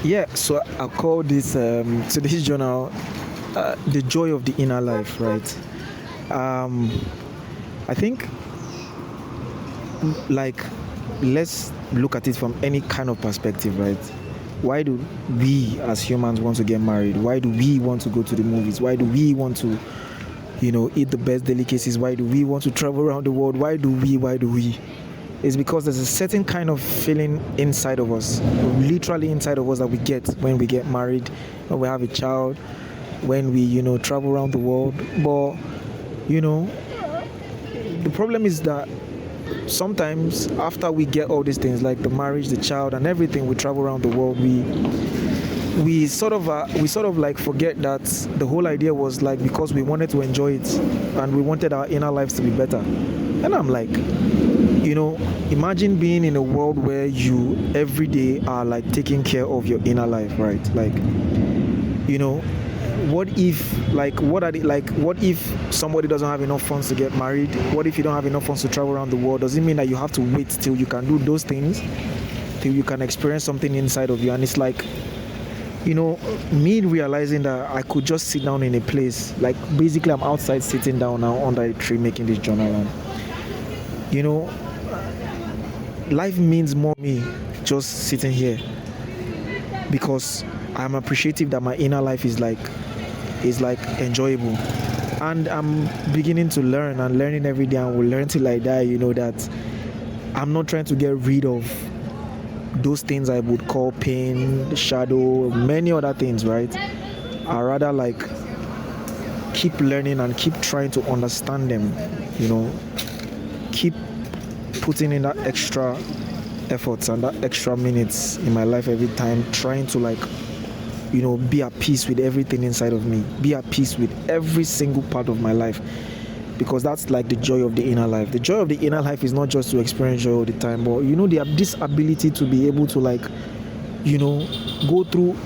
Yeah, so I call this so this journal the joy of the inner life, right? Um, I think like let's look at it from any kind of perspective, right? Why do we as humans want to get married? Why do we want to go to the movies? Why do we want to, eat the best delicacies? Why do we want to travel around the world? Why do we? Why do we? It's because there's a certain kind of feeling inside of us, literally inside of us, that we get when we get married, when we have a child, when we, travel around the world. But, you know, the problem is that sometimes after we get all these things like the marriage, the child, and everything, we travel around the world, we sort of like forget that the whole idea was like because we wanted to enjoy it and we wanted our inner lives to be better. And I'm like, imagine being in a world where you every day are like taking care of your inner life, right? Like, you know what if, like, what if somebody doesn't have enough funds to get married? What if you don't have enough funds to travel around the world? Does it mean that you have to wait till you can do those things, till you can experience something inside of you? And it's like, me realizing that I could just sit down in a place, like basically I'm outside sitting down now under a tree making this journal. And you know life means more to me just sitting here, because I'm appreciative that my inner life is like enjoyable. And I'm beginning to learn and learning every day, and will learn till I die, that I'm not trying to get rid of those things I would call pain, shadow, many other things, right? I rather like keep learning and keep trying to understand them, keep putting in that extra efforts and that extra minutes in my life every time, trying to like, be at peace with everything inside of me, be at peace with every single part of my life, because that's like the joy of the inner life. The joy of the inner life is not just to experience joy all the time, but they have this ability to be able to like, go through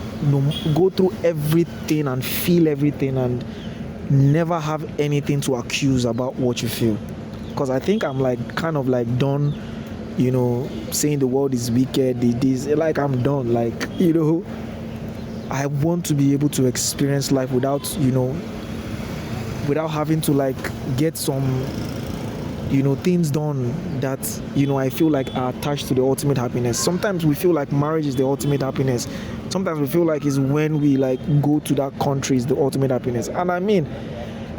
go through everything and feel everything and never have anything to accuse about what you feel. Because I think I'm like kind of like done, saying the world is wicked, it is like I'm done. Like, I want to be able to experience life without, without having to like get some, things done that, I feel like are attached to the ultimate happiness. Sometimes we feel like marriage is the ultimate happiness. Sometimes we feel like it's when we like go to that country is the ultimate happiness. And I mean,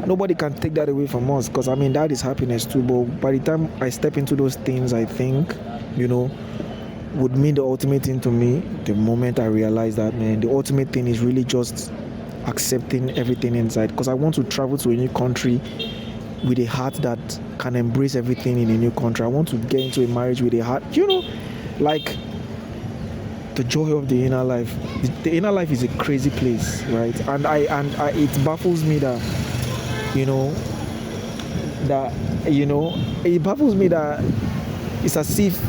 nobody can take that away from us, because I mean that is happiness too. But by the time I step into those things, I think, would mean the ultimate thing to me, the moment I realize that, man, the ultimate thing is really just accepting everything inside. Because I want to travel to a new country with a heart that can embrace everything in a new country. I want to get into a marriage with a heart, like the joy of the inner life. The inner life is a crazy place, right? And I it baffles me that, you know that it baffles me that it's as if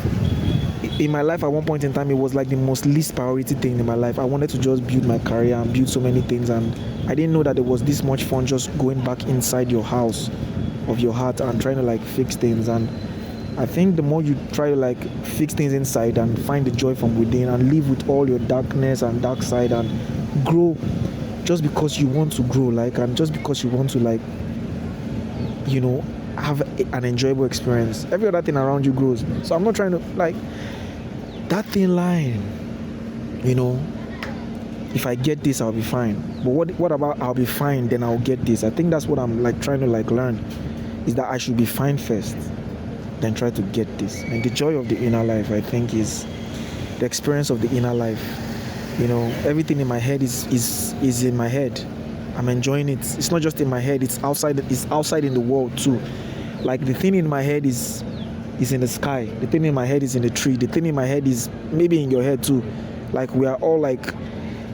in my life at one point in time it was like the most least priority thing in my life. I wanted to just build my career and build so many things, and I didn't know that there was this much fun just going back inside your house of your heart and trying to like fix things. And I think the more you try to like fix things inside and find the joy from within and live with all your darkness and dark side and grow, just because you want to grow, like, and just because you want to like, have an enjoyable experience, every other thing around you grows. So I'm not trying to like that thin line, if I get this I'll be fine. But what about I'll be fine then I'll get this? I think that's what I'm like trying to like learn, is that I should be fine first, then try to get this. And the joy of the inner life, I think, is the experience of the inner life. Everything in my head is in my head. I'm enjoying it. It's not just in my head, it's outside in the world too. Like the thing in my head is in the sky. The thing in my head is in the tree. The thing in my head is maybe in your head too. Like we are all like,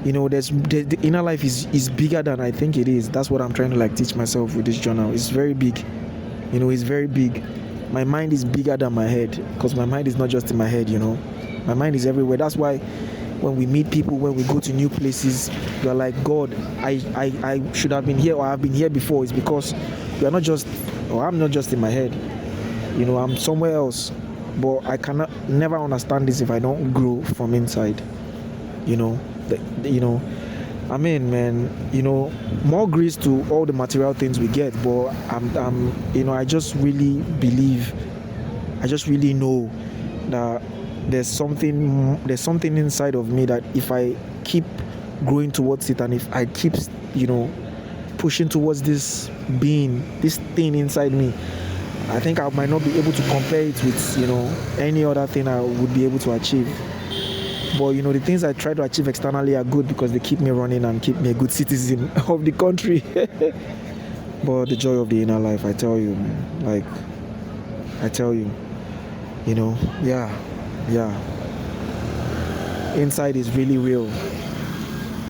the inner life is bigger than I think it is. That's what I'm trying to like teach myself with this journal. It's very big. It's very big. My mind is bigger than my head, because my mind is not just in my head. My mind is everywhere. That's why when we meet people, when we go to new places, you're like, God, I should have been here, or I've been here before. It's because you're not just, or I'm not just in my head. I'm somewhere else. But I cannot never understand this if I don't grow from inside. You know, I mean, man, more grace to all the material things we get, but I just really believe, I just really know that there's something inside of me that if I keep growing towards it, and if I keep, you know, pushing towards this thing inside me, I think I might not be able to compare it with, any other thing I would be able to achieve. But the things I try to achieve externally are good because they keep me running and keep me a good citizen of the country. But the joy of the inner life, I tell you, man, like, I tell you, yeah, yeah, inside is really real.